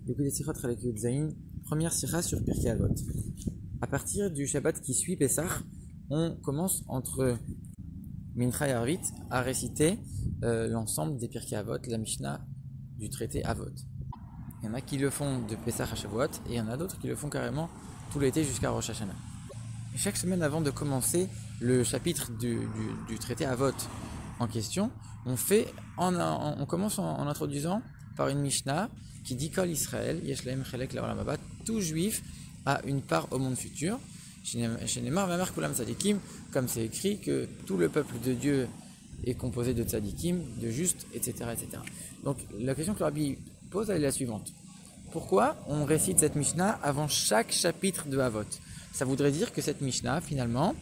L'écoute Sichot Chalek Yud Zayin, première sikha sur Pirkei Avot. À partir du Shabbat qui suit Pessah, on commence entre Mincha et Arvit à réciter l'ensemble des Pirkei Avot, la Mishnah du traité Avot. Il y en a qui le font de Pessah à Shavuot et il y en a d'autres qui le font carrément tout l'été jusqu'à Rosh Hashanah. Et chaque semaine avant de commencer le chapitre du traité Avot en question, on commence en introduisant par une Mishnah qui dit Kol Israël, Yesh Lahem Chelek Le'olam Haba, tout juif a une part au monde futur. Shenemar V'amar Kulam Tzadikim, comme c'est écrit que tout le peuple de Dieu est composé de tzadikim, de justes, etc., etc. Donc la question que le Rabbi pose, elle est la suivante. Pourquoi on récite cette Mishnah avant chaque chapitre de Avot? Ça voudrait dire que cette Mishnah, finalement,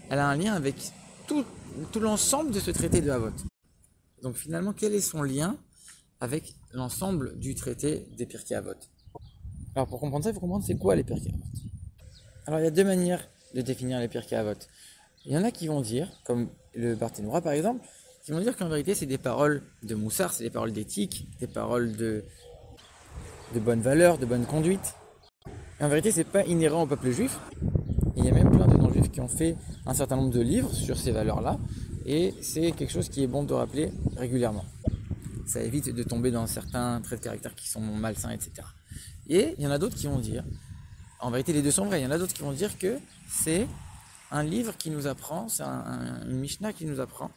elle a un lien avec tout l'ensemble de ce traité de Avot. Donc finalement, quel est son lien avec l'ensemble du traité des Pirkei Avot? Alors pour comprendre ça, il faut comprendre c'est quoi les Pirkei Avot. Alors il y a deux manières de définir les Pirkei Avot. Il y en a qui vont dire, comme le Barthénoura par exemple, qui vont dire qu'en vérité c'est des paroles de moussar, c'est des paroles d'éthique, des paroles de bonne valeur, de bonne conduite. Et en vérité c'est pas inhérent au peuple juif. Et il y a même plein de non-juifs qui ont fait un certain nombre de livres sur ces valeurs-là, et c'est quelque chose qui est bon de rappeler régulièrement. Ça évite de tomber dans certains traits de caractère qui sont malsains, etc. Et il y en a d'autres qui vont dire, en vérité les deux sont vrais, il y en a d'autres qui vont dire que c'est un livre qui nous apprend, c'est une Mishnah qui nous apprend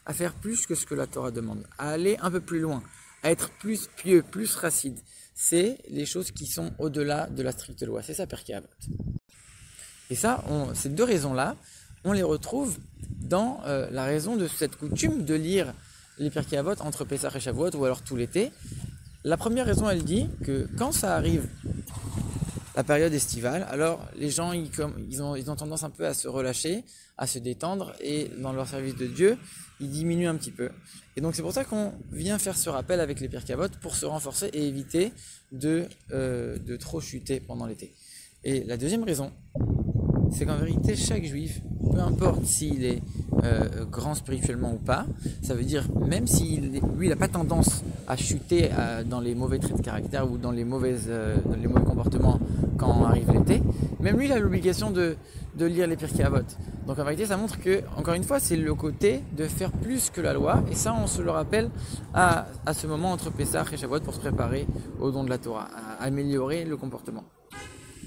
à faire plus que ce que la Torah demande, à aller un peu plus loin, à être plus pieux, plus racide. C'est les choses qui sont au-delà de la stricte loi, c'est ça Pirkei Avot. Et ça, ces deux raisons-là, on les retrouve dans la raison de cette coutume de lire les Pirkei Avot entre Pessah et Shavuot ou alors tout l'été. La première raison, elle dit que quand ça arrive la période estivale, alors les gens ils ont tendance un peu à se relâcher, à se détendre, et dans leur service de Dieu, ils diminuent un petit peu. Et donc c'est pour ça qu'on vient faire ce rappel avec les Pirkei Avot pour se renforcer et éviter de trop chuter pendant l'été. Et la deuxième raison, c'est qu'en vérité, chaque juif, peu importe s'il est grand spirituellement ou pas, ça veut dire, même si lui, il n'a pas tendance à chuter dans les mauvais traits de caractère ou dans les mauvais comportements quand arrive l'été, même lui, il a l'obligation de lire les Pirkei Avot. Donc en vérité, ça montre que, encore une fois, c'est le côté de faire plus que la loi, et ça, on se le rappelle à ce moment entre Pessah et Shavuot pour se préparer au don de la Torah, à améliorer le comportement.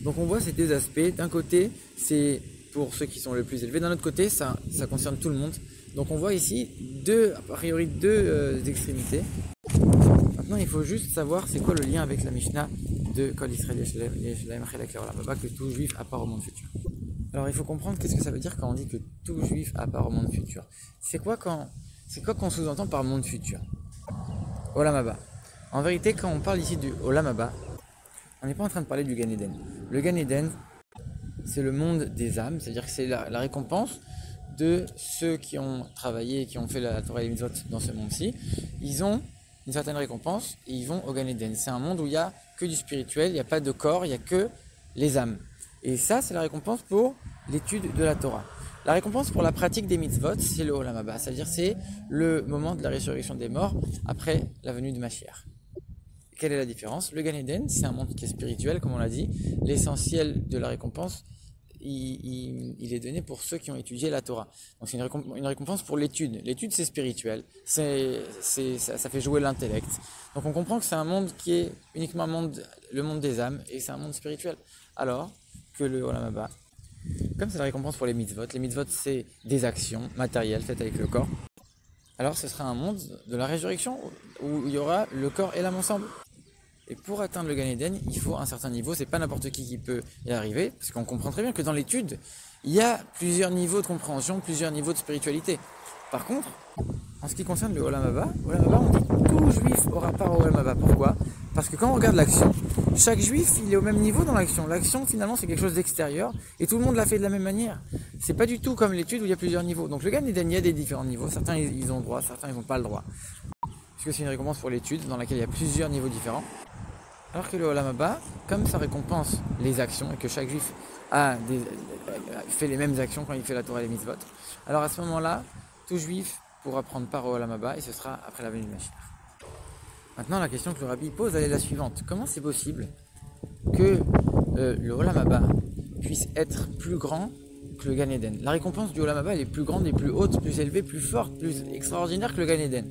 Donc on voit ces deux aspects. D'un côté, c'est pour ceux qui sont le plus élevés. D'un autre côté, ça concerne tout le monde. Donc on voit ici deux extrémités. Maintenant, il faut juste savoir c'est quoi le lien avec la Mishnah de Kol Israël Yesh Lahem Chelek Le'olam Haba, que tout juif a part au monde futur. Alors il faut comprendre qu'est-ce que ça veut dire quand on dit que tout juif a part au monde futur. C'est quoi qu'on sous-entend par monde futur? Olam Haba. En vérité, quand on parle ici du Olam Haba, on n'est pas en train de parler du Gan Eden. Le Gan Eden, c'est le monde des âmes, c'est-à-dire que c'est la récompense de ceux qui ont travaillé et qui ont fait la Torah et les Mitzvot dans ce monde-ci. Ils ont une certaine récompense et ils vont au Gan Eden. C'est un monde où il n'y a que du spirituel, il n'y a pas de corps, il n'y a que les âmes. Et ça, c'est la récompense pour l'étude de la Torah. La récompense pour la pratique des mitzvot, c'est le Olam Haba, c'est-à-dire c'est le moment de la résurrection des morts après la venue de Mashiach. Quelle est la différence? Le Gan Eden, c'est un monde qui est spirituel, comme on l'a dit. L'essentiel de la récompense, il est donné pour ceux qui ont étudié la Torah. Donc c'est une récompense pour l'étude. L'étude, c'est spirituel. Ça fait jouer l'intellect. Donc on comprend que c'est un monde qui est uniquement le monde des âmes, et c'est un monde spirituel. Alors que le Olam Haba, comme c'est la récompense pour les mitzvot c'est des actions matérielles faites avec le corps. Alors ce sera un monde de la résurrection où il y aura le corps et l'âme ensemble. Et pour atteindre le Gan Eden, il faut un certain niveau, c'est pas n'importe qui peut y arriver, parce qu'on comprend très bien que dans l'étude, il y a plusieurs niveaux de compréhension, plusieurs niveaux de spiritualité. Par contre, en ce qui concerne le Olam Haba, on dit tout juif aura part au Olam Haba. Pourquoi? Parce que quand on regarde l'action, chaque juif il est au même niveau dans l'action. L'action finalement c'est quelque chose d'extérieur et tout le monde l'a fait de la même manière. C'est pas du tout comme l'étude où il y a plusieurs niveaux. Donc le Gan Eden, il y a des différents niveaux. Certains ils ont le droit, certains ils n'ont pas le droit. Puisque c'est une récompense pour l'étude dans laquelle il y a plusieurs niveaux différents. Alors que le Olam Haba, comme ça récompense les actions et que chaque juif fait les mêmes actions quand il fait la Torah et les mitzvot, alors à ce moment-là, tout juif pourra prendre part au Olam Haba et ce sera après la venue de Mashiach. Maintenant, la question que le rabbi pose, elle est la suivante. Comment c'est possible que le Olam Haba puisse être plus grand que le Gan Eden? La récompense du Olam Haba, elle est plus grande et plus haute, plus élevée, plus forte, plus extraordinaire que le Gan Eden.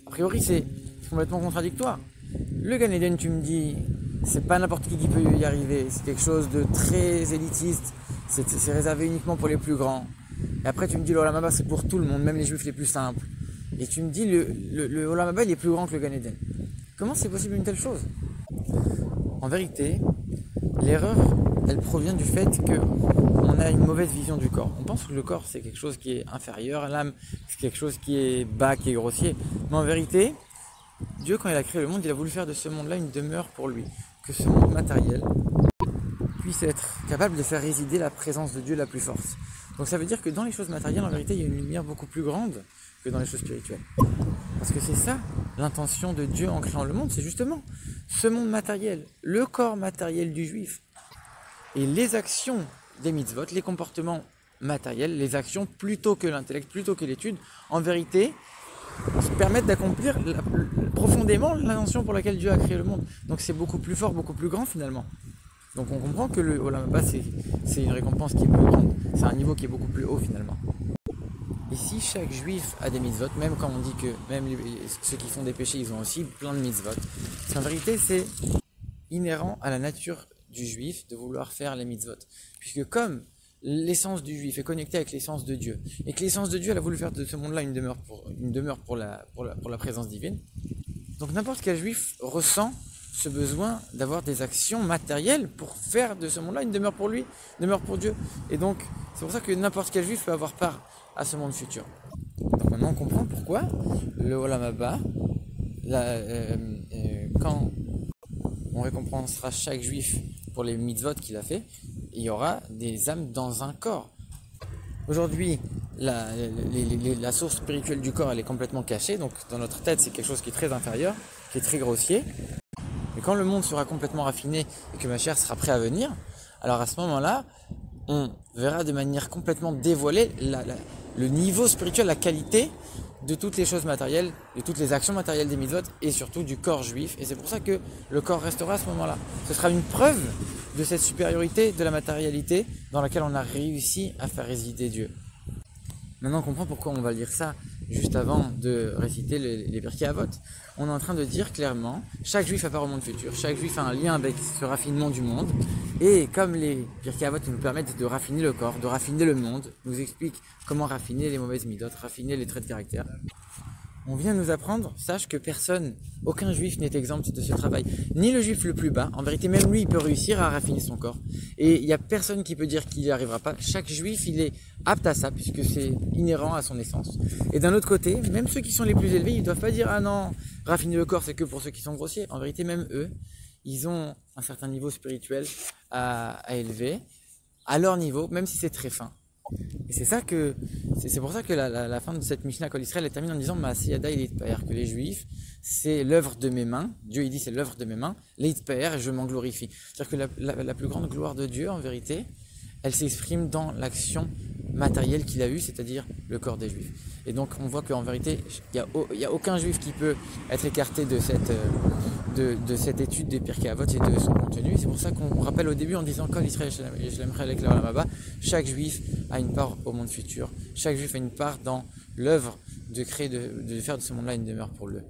A priori, c'est complètement contradictoire. Le Gan Eden, tu me dis, c'est pas n'importe qui peut y arriver. C'est quelque chose de très élitiste. C'est réservé uniquement pour les plus grands. Et après, tu me dis, le Olam Haba, c'est pour tout le monde, même les juifs les plus simples. Et tu me dis, le Olam Haba, il est plus grand que le Gan Eden. Comment c'est possible une telle chose? En vérité, l'erreur, elle provient du fait qu'on a une mauvaise vision du corps. On pense que le corps, c'est quelque chose qui est inférieur, l'âme, c'est quelque chose qui est bas, qui est grossier. Mais en vérité, Dieu, quand il a créé le monde, il a voulu faire de ce monde-là une demeure pour lui. Que ce monde matériel puisse être capable de faire résider la présence de Dieu la plus forte. Donc ça veut dire que dans les choses matérielles, en vérité, il y a une lumière beaucoup plus grande que dans les choses spirituelles. Parce que c'est ça l'intention de Dieu en créant le monde, c'est justement ce monde matériel, le corps matériel du juif. Et les actions des mitzvot, les comportements matériels, les actions plutôt que l'intellect, plutôt que l'étude, en vérité, permettent d'accomplir profondément l'intention pour laquelle Dieu a créé le monde. Donc c'est beaucoup plus fort, beaucoup plus grand finalement. Donc on comprend que le Olam Haba, c'est une récompense qui est plus grande, c'est un niveau qui est beaucoup plus haut finalement. Et si chaque juif a des mitzvot, même quand on dit que même ceux qui font des péchés, ils ont aussi plein de mitzvot, parce qu'en vérité, c'est inhérent à la nature du juif de vouloir faire les mitzvot. Puisque comme l'essence du juif est connectée avec l'essence de Dieu, et que l'essence de Dieu, elle a voulu faire de ce monde-là une demeure pour la présence divine, donc n'importe quel juif ressent ce besoin d'avoir des actions matérielles pour faire de ce monde-là une demeure pour lui, une demeure pour Dieu. Et donc, c'est pour ça que n'importe quel juif peut avoir part à ce monde futur. Donc maintenant on comprend pourquoi le Olam Haba, quand on récompensera chaque juif pour les mitzvot qu'il a fait, il y aura des âmes dans un corps. Aujourd'hui, la source spirituelle du corps, elle est complètement cachée, donc dans notre tête c'est quelque chose qui est très inférieur, qui est très grossier. Mais quand le monde sera complètement raffiné et que ma chair sera prêt à venir, alors à ce moment-là, on verra de manière complètement dévoilée le niveau spirituel, la qualité de toutes les choses matérielles, de toutes les actions matérielles des mitzvot et surtout du corps juif. Et c'est pour ça que le corps restera à ce moment-là. Ce sera une preuve de cette supériorité de la matérialité dans laquelle on a réussi à faire résider Dieu. Maintenant on comprend pourquoi on va lire ça juste avant de réciter les Pirkei Avot. On est en train de dire clairement, chaque juif a part au monde futur, chaque juif a un lien avec ce raffinement du monde, et comme les Pirkei Avot nous permettent de raffiner le corps, de raffiner le monde, nous expliquent comment raffiner les mauvaises midotes, raffiner les traits de caractère. On vient nous apprendre, sache que personne, aucun juif n'est exempt de ce travail. Ni le juif le plus bas, en vérité même lui il peut réussir à raffiner son corps. Et il n'y a personne qui peut dire qu'il n'y arrivera pas. Chaque juif il est apte à ça puisque c'est inhérent à son essence. Et d'un autre côté, même ceux qui sont les plus élevés, ils ne doivent pas dire ah non, raffiner le corps c'est que pour ceux qui sont grossiers. En vérité même eux, ils ont un certain niveau spirituel à élever, à leur niveau, même si c'est très fin. Et c'est pour ça que la fin de cette Mishnah Kol Israël elle termine en disant Ma'asiyada Leitpaer, que les juifs c'est l'œuvre de mes mains. Dieu il dit c'est l'œuvre de mes mains, Leitpaer, et je m'en glorifie. C'est-à-dire que la plus grande gloire de Dieu en vérité, elle s'exprime dans l'action matérielle qu'il a eue, c'est-à-dire le corps des juifs. Et donc on voit qu'en vérité il y a aucun juif qui peut être écarté de cette étude des Pirkei Avot et de son contenu. C'est pour ça qu'on rappelle au début en disant Kol Israël Shelem Chelek Le'olam Haba, chaque juif a une part au monde futur, chaque juif a une part dans l'œuvre de créer, de faire de ce monde-là une demeure pour Dieu.